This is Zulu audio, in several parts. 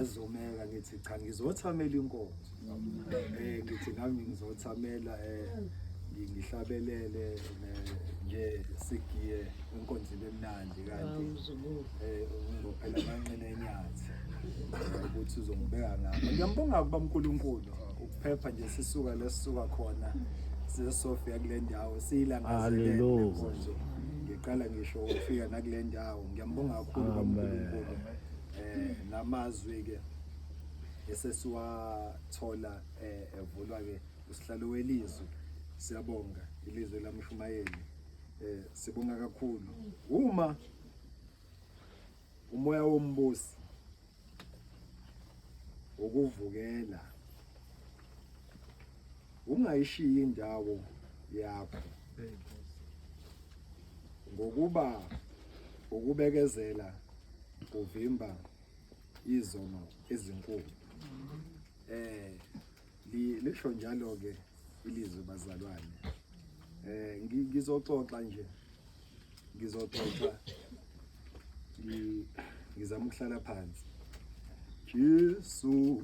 ngazomeka ngithi cha ngizothamela inkonzo. Ngithi nami ngizothamela ngihlabelele nje sigiye inkonzo emnandi kanti ngizophela manqina enyathi ukuthi uzongibeka ngapha. Ngiyambonga kuba uNkulunkulu ukuphepha nje sisuka lesisuka khona sesofika kule ndawo siyilangazelele inkonzo. Ngiqala ngisho ukufika nakule ndawo. Ngiyambonga kakhulu kuba uNkulunkulu namazwi ke esesiwathola evulwa ke usihlalo welizwi. Siyabonga ilizwe laMshumayeli. Sibonga kakhulu uma umoya wombusi ukuvukela ungayishiya indawo yakho ngokuba ukubekezela kuvimba izono ezinkulu. Lisho njalo ke ilizwe bazalwane. Ngizoxoxa ngizama ukuhlala phansi. Jesu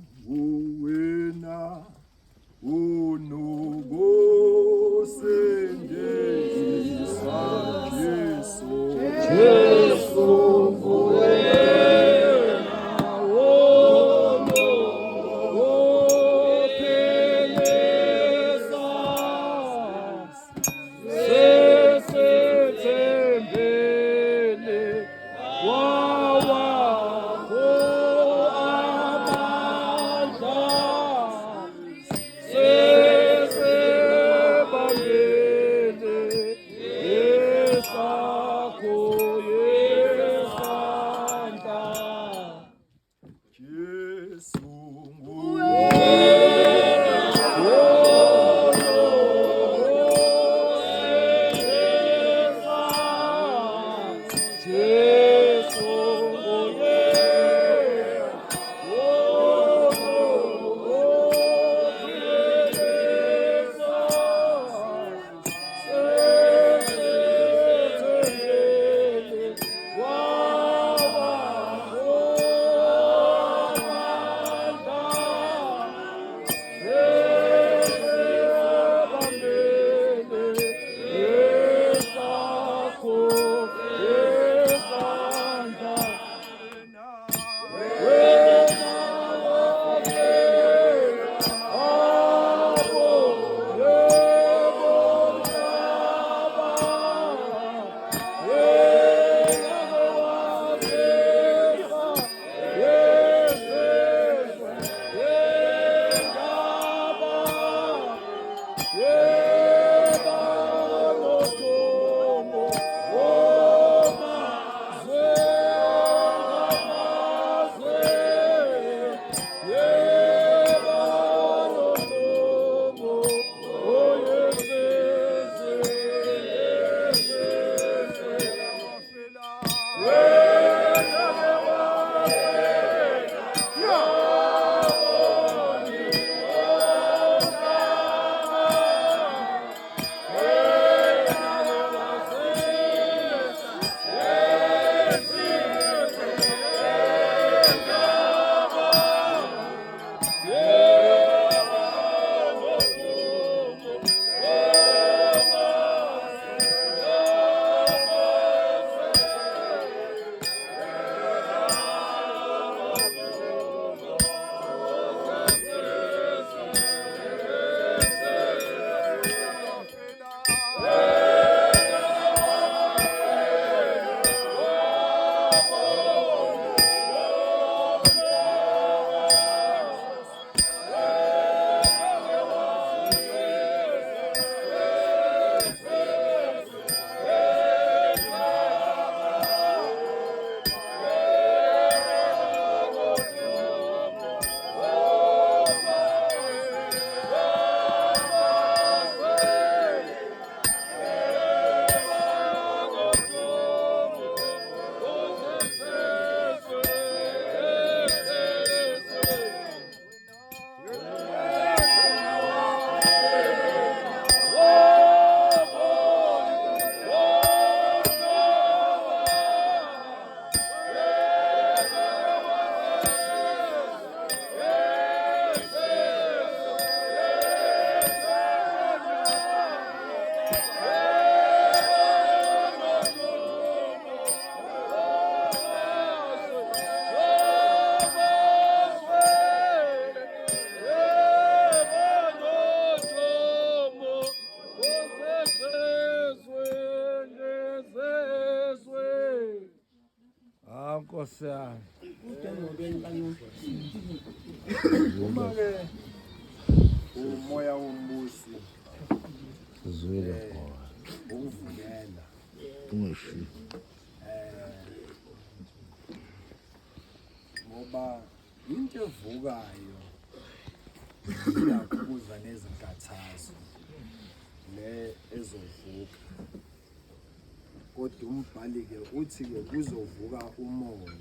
wena unobusindisa Jesu Uma ke umoya wombusi Zwele ukuvukela ungeshi. ngoba into evukayo iyakuza nezinkathazo le ezovuka kodwa umbhali ke uthi ke kuzovuka umoya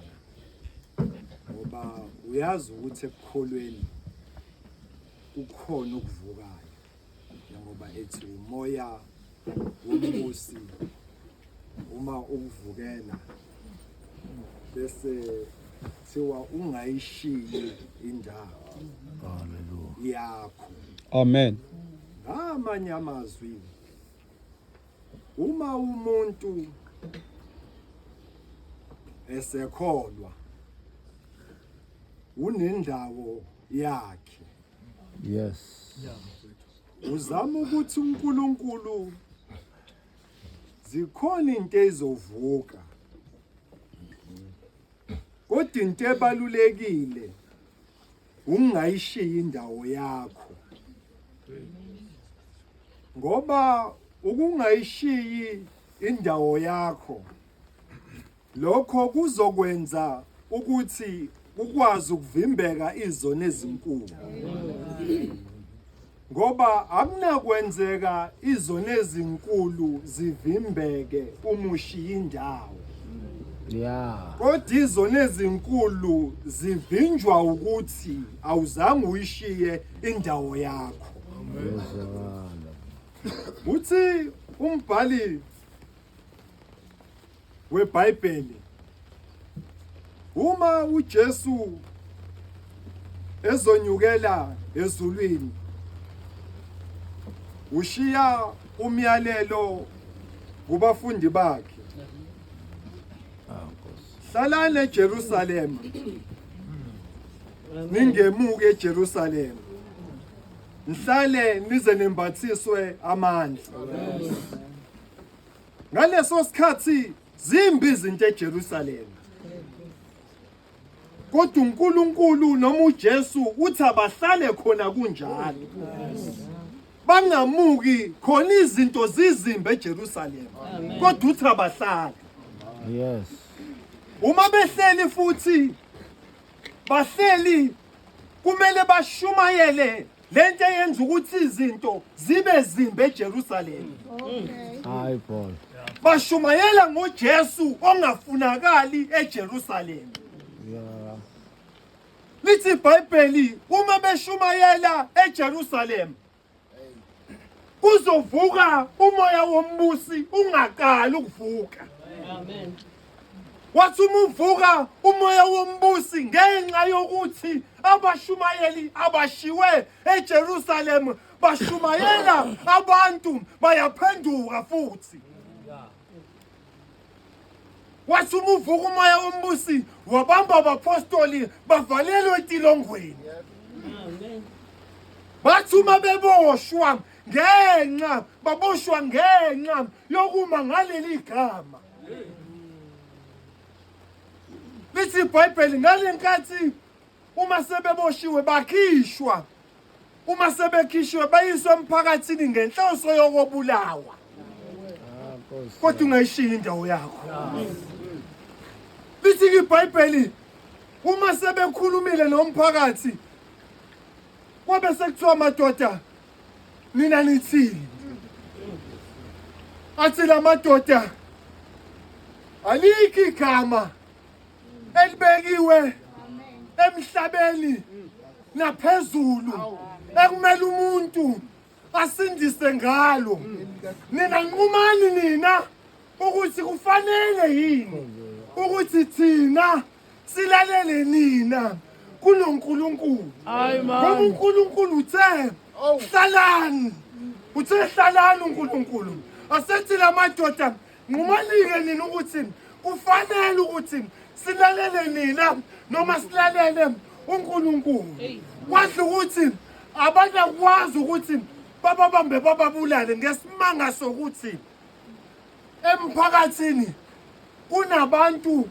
ngoba uyazi ukuthi ekukholweni kukhona ukuvukayo ngoba ethi umoya wombusi uma ukuvukela bese thiwa ungayishiyi indawo yakho. Amen. Ngamanye amazwi uma umuntu esekholwa unendawo yakhe. Yes. Uzama ukuthi uNkulunkulu zikhona into ezovuka kodwa into ebalulekile ungayishiya indawo yakho ngoba ukungayishiyi indawo yakho lokho kuzokwenza ukuthi ukwazi ukuvimbeka izono ezinkulu ngoba akunakwenzeka izono ezinkulu zivimbeke uma ushiya indawo. Yeah. Kodwa izono ezinkulu zivinjwa ukuthi awuzange uyishiye indawo yakho. Uthi umbhali weBhayibheli uma uJesu ezonyukela ezulwini ushiya umyalelo kubafundi bakhe hlalani eJerusalema ningemuke eJerusalema nihlale nize nembathiswe amandla. Ngaleso sikhathi zimbi izinto eJerusalema kodwa uNkulunkulu noma uJesu uthi abahlale khona kunjalo bangamuki khona izinto zizimbe eJerusalema kodwa uthi abahlale. Yes. Uma behleli futhi bahleli kumele bashumayele lento eyenza ukuthi izinto zibe zimbe eJerusalema. Hayi Paul. Bashumayela ngoJesu ongafunakali eJerusalema. Yeah. Lithi iBhayibheli uma beshumayela eJerusalema kuzovuka umoya wombusi ungaqali ukuvuka. Amen. Wathi uma uvuka umoya wombusi ngenxa yokuthi abashumayeli abashiwe eJerusalem bashumayela abantu bayaphenduka futhi. Wathi uma uvuka umoya wombusi wabamba abapostoli bavalelwe etilongweni. Amen. Bathi uma beboshwa ngenxa baboshwa ngenxa yokuma ngaleli gama. Lithi iBhayibheli ngalenkathi uma sebeboshiwe bakhishwa. Uma sebekhishwe bayiswa emphakathini ngenhloso yokubulawa. Kodwa ungayishiya indawo yakho. Lithi iBhayibheli uma sebekhulumile nomphakathi kwabe sekuthiwa madoda nina nithini? Athi la madoda alikho igama elibekiwe emhlabeni naphezulu ekumele umuntu asindise ngalo. Nina nqumani nina ukuthi kufanele yini ukuthi thina silalele nina kunoNkulunkulu. Ngoba uNkulunkulu uthe hlalani. Uthe hlalani uNkulunkulu. Asethi la madoda nqumani-ke nina ukuthi kufanele ukuthi silalele nina noma silalele uNkulunkulu. Kwathi ukuthi abakwazi ukuthi bababambe bababulale ngesimanga sokuthi emphakathini kunabantu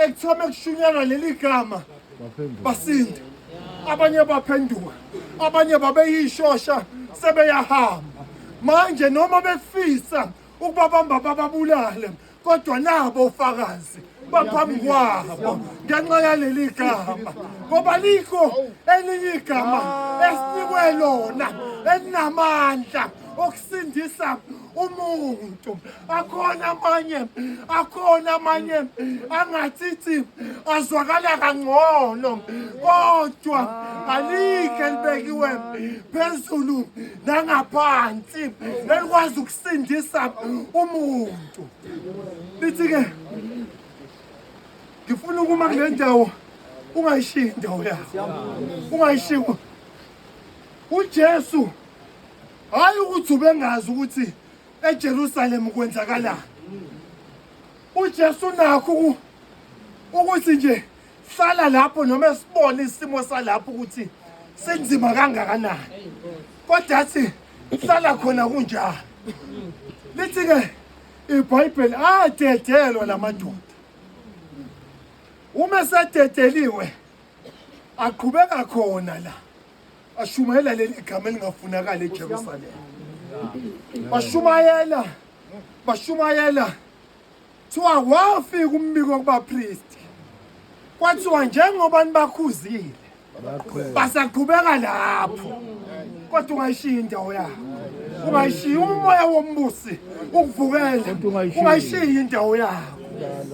ekuthome kushunyelwa leli gama basinda, abanye baphenduka, abanye babeyishosha sebeyahamba. Manje noma befisa ukubabamba bababulale, kodwa nabo ufakazi baphambi kwabo ngenxa yaleli gama, ngoba likho elinye igama esinikwe lona elinamandla okusindisa umuntu. Akhona amanye angathithi azwakala kangcono, kodwa alike libekiwe phezulu nangaphansi elikwazi ukusindisa umuntu. Lithi-ke ngifuna ukuma kule ndawo ungayishiyi indawo yakho, ungayishiyi. uJesu hayi ukuthi ubengazi ukuthi eJerusalem kwenzakalani. uJesu nakho ukuthi nje hlala lapho noma sibone isimo salapho ukuthi senzima kangakanani, kodwa athi hlala khona kunjalo. Lithi-ke iBhayibheli adedelwa lamadoda, uma sededeliwe aqhubeka khona la ashumayela leli gama elingafunakala eJerusalem. Bashumayela thiwa wafika umbiko kubapristi, kwathiwa njengoba nibakhuzile basaqhubeka lapho, kodwa ungayishiyi indawo yakho, ungayishiyi umoya wombusi ukuvukele, ungayishiyi indawo yakho.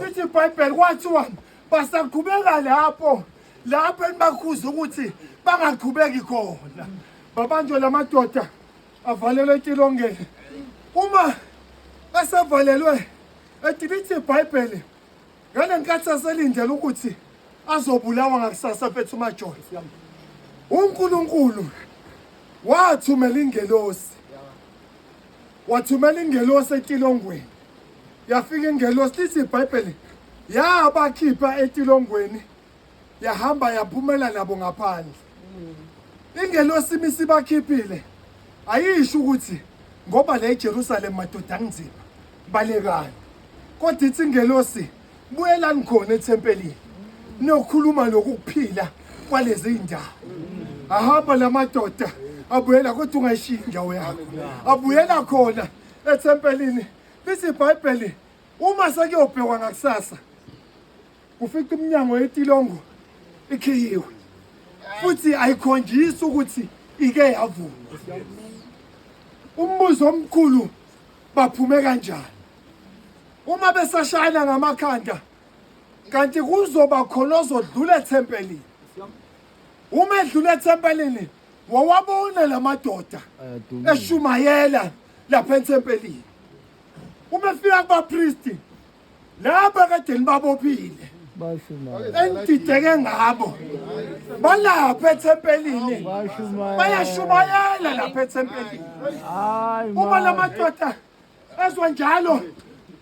Lithi iBhayibheli kwathiwa basaqhubeka lapho enibakhuza ukuthi bangaqhubeki khona. Babanjwe lamadoda avalelwe entilongeni. Uma esevalelwe lithi iBhayibheli ngale nkathi aselindele ukuthi azobulawa ngakusasa phethu uMajola, uNkulunkulu wathumela ingelosi entilongweni. Yafika ingelosi, lithi iBhayibheli yabakhipha entilongweni, yahamba yaphumela nabo ngaphandle. Ingelosi misibakhiphile ayisho ukuthi ngoba la eJerusalem madoda anzima balekani, kodwa ithi ingelosi buyelani khona ethempelini nokhuluma lokuphila kwalezi indawo. Ahamba lamadoda abuyela, kodwa ungayishiyi indawo yakho, abuyela khona ethempelini. Lithi iBhayibheli uma sekuyobhekwa ngakusasa kufika umnyango wetilongo ikhiyiwe, futhi ayikhonjisi ukuthi ike yavulwa. Umbuzo omkhulu baphume kanjani uma besashayana ngamakhanda, kanti kuzoba khona ozodlula ethempelini? Uma edlula ethempelini wawabona lamadoda eshumayela lapha ethempelini. Uma efika kubapristi laba kade nibabophile endideke ngabo balapha ethempelini, bayashumayela lapha ethempelini. Uma lamadoda ezwa njalo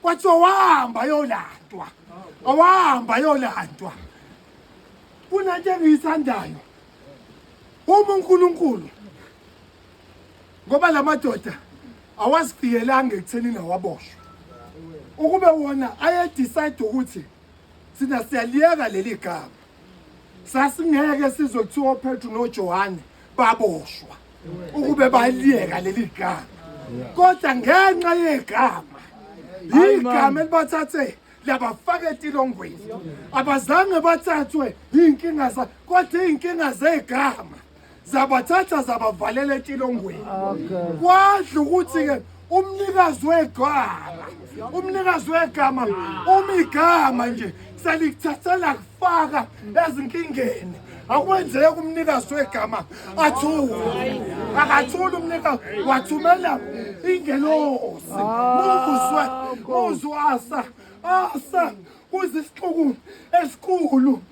kwathiwa wahamba yolandwa. Kunanto engiyithandayo uma uNkulunkulu, ngoba lamadoda awasifikelanga ekuthenini awaboshwe, ukube wona ayedecide ukuthi thina siyaliyeka leli gama, sasingeke sizwe kuthiwa uPetru noJohane baboshwa ukube baliyeka leli gama, kodwa ngenxa yegama, igama elibathathe labafaka entilongweni. Abazange bathathwe inkinga kodwa inkinga zegama zabathatha zabavalela entilongweni. Kwadla ukuthi-ke umnikazi wegama uma igama nje selikuthathela kufaka ezinkingeni, akwenzeke umnikazi wegama akathula umnikazi, wathumela ingelosi. Muzwe asa kuze isixuku esikhulu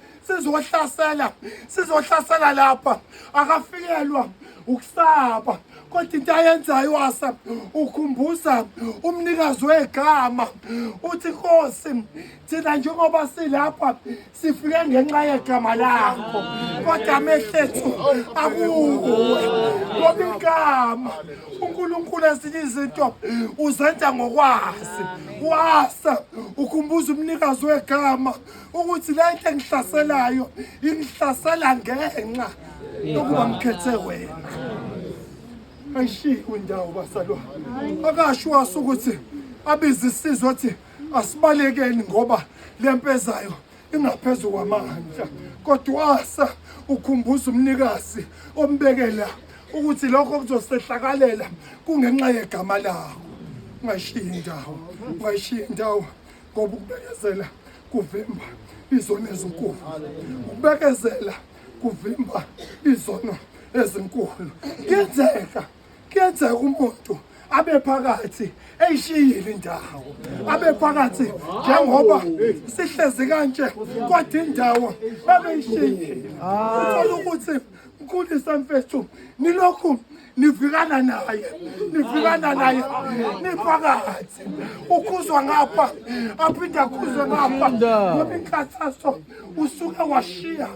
sizohlasela lapha, akafikelwa ukusaba, kodwa into ayenzayo wasa ukhumbuza umnikazi wegama, uthi Nkosi, thina njengoba silapha sifike ngenxa yegama lakho, kodwa amehlethu akuwe ngoba igama uNkulunkulu ezinye izinto uzenza ngokwazi wasa ukhumbuza umnikazi wegama ukuthi le nto engihlaselayo ingihlasela ngenxa yokuba ngikhethe wena. Ayishiwe indawo basalwa akasho wasa ukuthi abiza isizwe athi asibalekeni ngoba lempezayo ingaphezulu kwamandla, kodwa wasa ukhumbuza umnikazi ombekela ukuthi lokho kuzosehlakalela kungenxa yegama lakho. Ungayishiya indawo ngoba ukubekezela kuvimba izono ezinkulu. Ukubekezela kuvimba izono ezinkulu. Kuyenzeka umuntu abe phakathi eyishiyile indawo, abe phakathi njengoba sihlezi kanje kodwa indawo abeyishiyile. Uthola ukuthi Nkulisa mfethu nilokhu nivikana naye niphakathi ukhuzwa ngapha aphinde akhuzwe ngapha ngoba inkathaso usuke washiya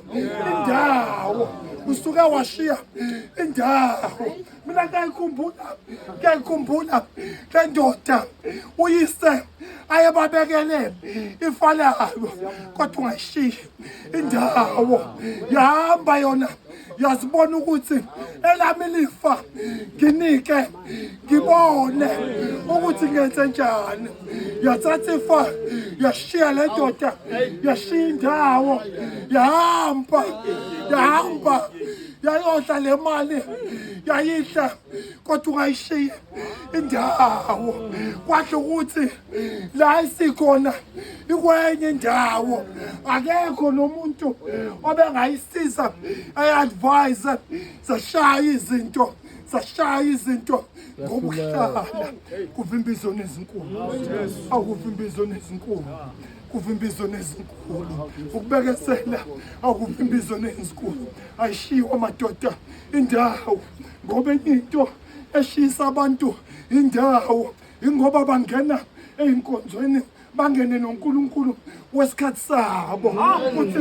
indawo. Mina ngiyayikhumbula le ndoda uyise ayebabekele ifa labo kodwa ungayishiyi indawo yahamba yona yazibona ukuthi elami lifa nginike ngibone ukuthi ngenze njani. Yathatha ifa yashiya le ndoda yashiya indawo yahamba yayodla le mali yayidla kodwa ungayishiyi indawo. Kwahle ukuthi la isikhona ikwenye indawo akekho nomuntu obengayisiza ayadvise sashaya izinto ngokuhlala kuvimba izona ezinkulu ukubekezela akuvimba izona ezinkulu. Ayishiwe amadoda indawo ngoba into eshisa abantu indawo ingoba bangena ey'nkonzweni bangene noNkulunkulu wesikhathi sabo futhi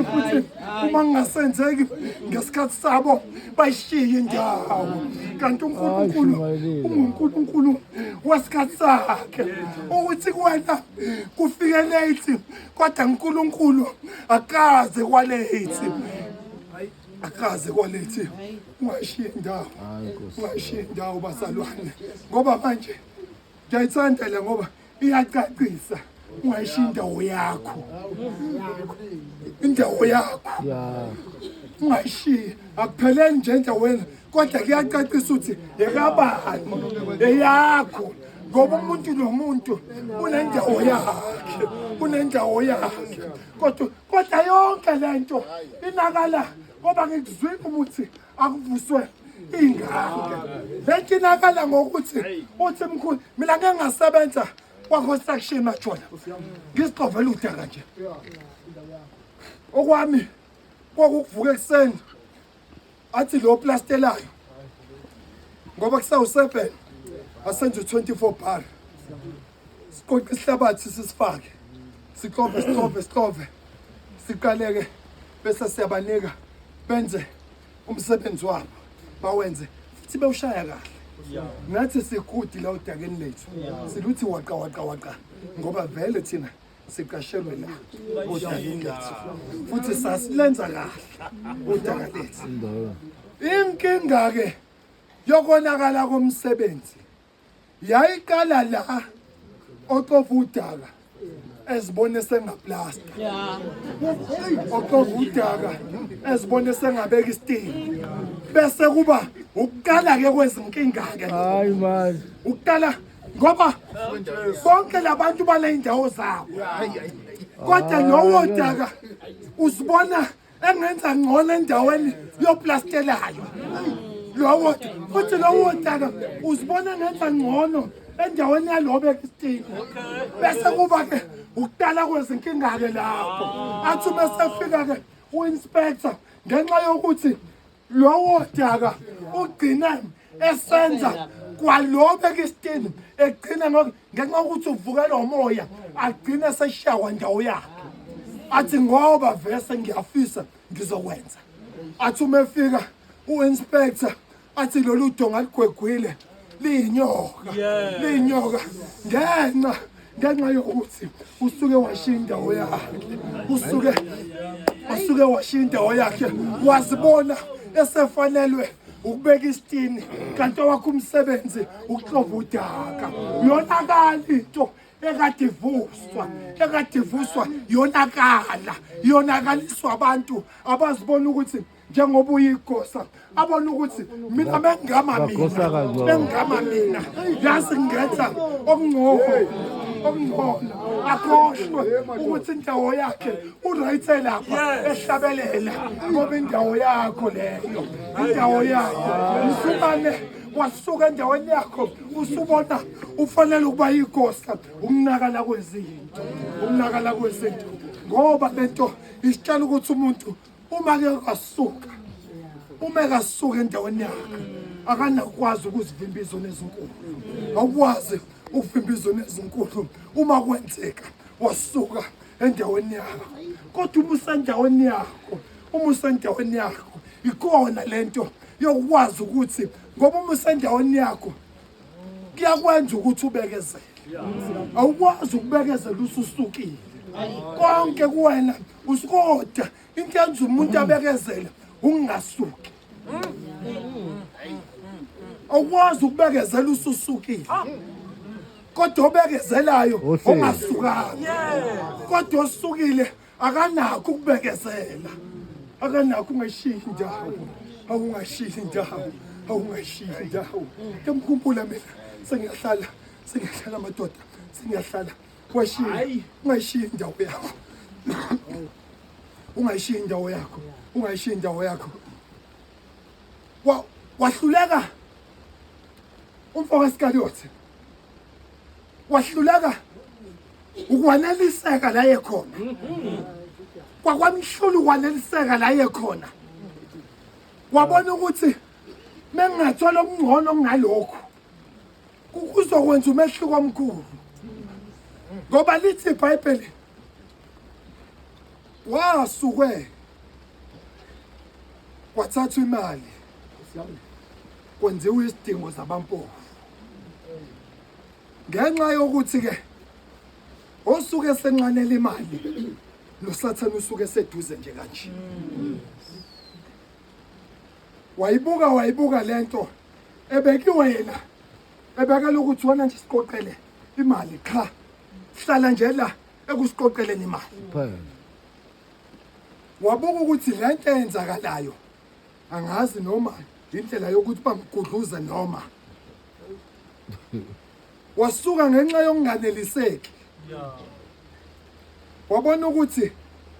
uma kungasenzeki ngesikhathi sabo bayishiye indawo. Kanti uNkulunkulu wesikhathi sakhe ukuthi kuwena kufike late kodwa uNkulunkulu akaze kwalate. Ungayishiya indawo basalwane ngoba manje ngiyayithanda le ngoba iyacacisa. Ungayishiya indawo yakho ungayishiya akupheleli nje endaweni kodwa kuyacacisa ukuthi ekabani eyakho ngoba umuntu nomuntu unendawo yakhe kodwa yonke lento inakala ngoba ngikuzwile ukuthi akuvuswe ingane. Lento inakala ngokuthi uthi mkhulu mina ngeke ngasebenza kwa-construction majona ngisixovela udaka nje okwami kwakukuvuka ekuseni athi lo plastelayo ngoba kusawu-7 asenze 24 bar siqoqe isihlabathi sisifake sixove siqaleke bese siyabanika benze umsebenzi wabo bawenze futhi bewushaya kahle. Nathi sikhudi la udakeni lethu siluthi waqa ngoba vele thina siqashelwe la udakeni lethu futhi sasilenza kahle udaka lethu. Inkinga ke yokonakala komsebenzi yayiqala la oxova udaka ezibone sengaplasta oxova udaka ezibone sengabeka isitini bese kuba ukuqala ke kwezinkinga ke. Hayi man, ukuqala ngoba bonke labantu bale indawo zabo kodwa lowo daka usibona engenza ngcono endaweni yoplastelayo futhi lowo daka usibona engenza ngcono endaweni yalobeka isitini bese kuba ke ukuqala kwezinkinga ke lapho athi mesefika ke u-inspector ngenxa yokuthi lowo daka ugcina esenza kwalobeka isitini egcina ngenxa yokuthi uvukelwa umoya agcina seshawa ndawo yakhe athi ngoba vese ngiyafisa ngizokwenza athi umefika u-inspector athi lolu donga ligwegwile liyinyoka ngenxa yokuthi usuke washiya indawo yakhe usuke washiya indawo yakhe wazibona esefanelwe ukubeka isitini kanti wakho umsebenzi ukuxova udaka yonakala into ekadivuswa yonakaliswa abantu abazibona ukuthi njengoba uyigosa abona ukuthi mina bengingama mina yazi ngenza okungcono akhohlwe ukuthi indawo yakhe urayithe lapha ehlabelela ngoba indawo yakho leyo indawo yakho usumane wasuka endaweni yakho usubona ufanele ukuba yigosa ukunakala kwezinto ngoba lento isitshela ukuthi umuntu uma ekasuka endaweni yakhe akanakwazi ukuzivimba izona ezinkulu awukwazi ukuvimba izona ezinkulu uma kwenzeka wasuka endaweni yakho kodwa uma usendaweni yakho ikona lento yokwazi ukuthi ngoba uma usendaweni yakho kuyakwenza ukuthi ubekezele awukwazi ukubekezela ususukile konke kuwena usikoda into yenza umuntu abekezela ungasuki awukwazi ukubekezela ususukile kodwa obekezelayo ongasukanga kodwa osukile akanakho ukubekezela akanakho ungashiya indawo ngiyamkhumbula mina sengiyahlala madoda sengiyahlala ungayishiya indawo yakho wahluleka umfowabo Iskariyothi wahluleka ukwaneliseka la ekhona kwakwamhlula ukwaneliseka la ekhona wabona ukuthi mengingathola okungcono kunalokho kuzokwenza umehluko omkhulu ngoba lithi iBhayibheli wasuke kwathathwa imali kwenziwa isidingo zabampofu ngenxa yokuthi ke osuke senqanela imali noSathane usuke seduze nje kanje wayibuka lento ebekiwe yena ebekela ukuthi wona nje siqoqele imali cha hlala nje la ekusiqoqeleni imali wabuka ukuthi lento eyenzakalayo angazi noma indlela yokuthi bamgudluze noma wasuka ngenxa yokunganeliseki wabona ukuthi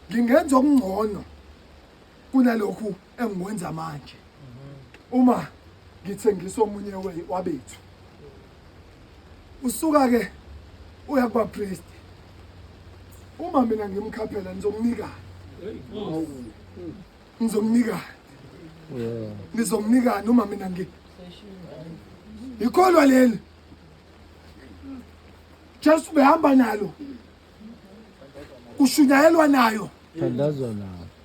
ngingenza okungcono kunalokhu engikwenza manje uma ngithengisa omunye wabethu usuka ke uya kuba priest uma mina ngimkhaphela ngizomnikani uma mina ikholwa leli Jesu behamba nalo kushunyayelwa nayo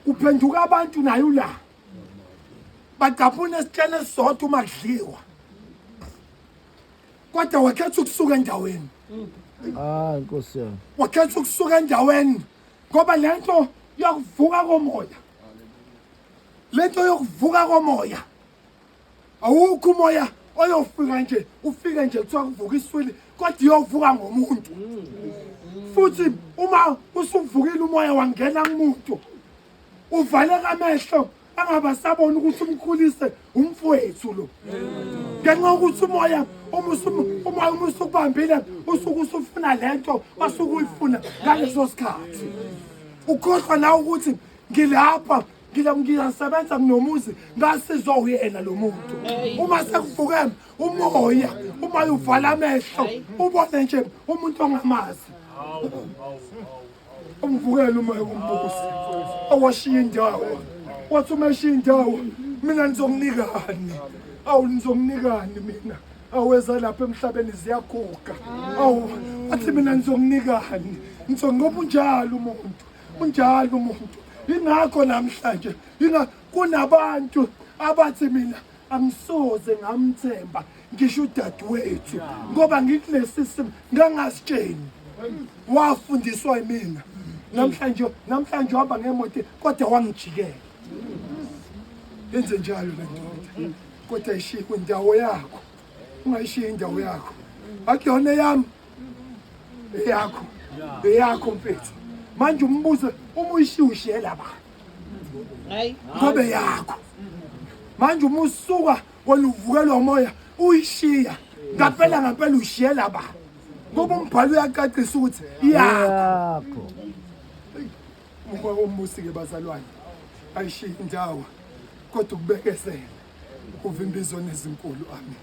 kuphenduka abantu nayo la baqaphuna esitshele esisodwa uma kudliwa kodwa wakhetha ukusuka endaweni Nkosi yami wakhetha ukusuka endaweni ngoba lento yokuvuka komoya awukho umoya oyofika nje ufike nje kuthiwa kuvuka iswili kodwa iyovuka ngomuntu futhi uma usuvukile umoya wangena kumuntu uvaleka amehlo angabasabona ukuthi umkhulise umfowethu lo ngenxa ukuthi umoya uma usukubambile usuke usufuna lento wasuke uyifuna ngaleso sikhathi ukhohlwa nawe ukuthi ngilapha ngiyasebenza kunomuzi ngasizwa uyena lo muntu uma sekuvuke umoya uma uvala amehlo ubone nje umuntu ongamazi umvukela umoya kumbusi awashiya indawo wathi umeshiya indawo mina nizonginikani nizonginikani mina aweza lapha emhlabeni ziyaguga athi mina nizonginikani ngoba unjalo umuntu ingakho namhlanje kunabantu abathi mina amsoze ngamthemba ngisho udadewethu ngoba ngikule system ngangasitsheni wafundiswa yimina namhlanje waba ngemoto kodwa wangijikela yenze njalo le ndoda kodwa ishiye indawo yakho ungayishiya indawo yakho akuyona yami eyakho mfethu manje umbuzo uma uyishiye laba Hayi. ngobe yakho manje uma usuka wena uvukelwa umoya uyishiya ngempela ushiye laba ngoba umbhalo uyacacisa ukuthi yakho umusi ke bazalwane ayishiya indawo kodwa ukubekezela kuvimba izona ezinkulu amen.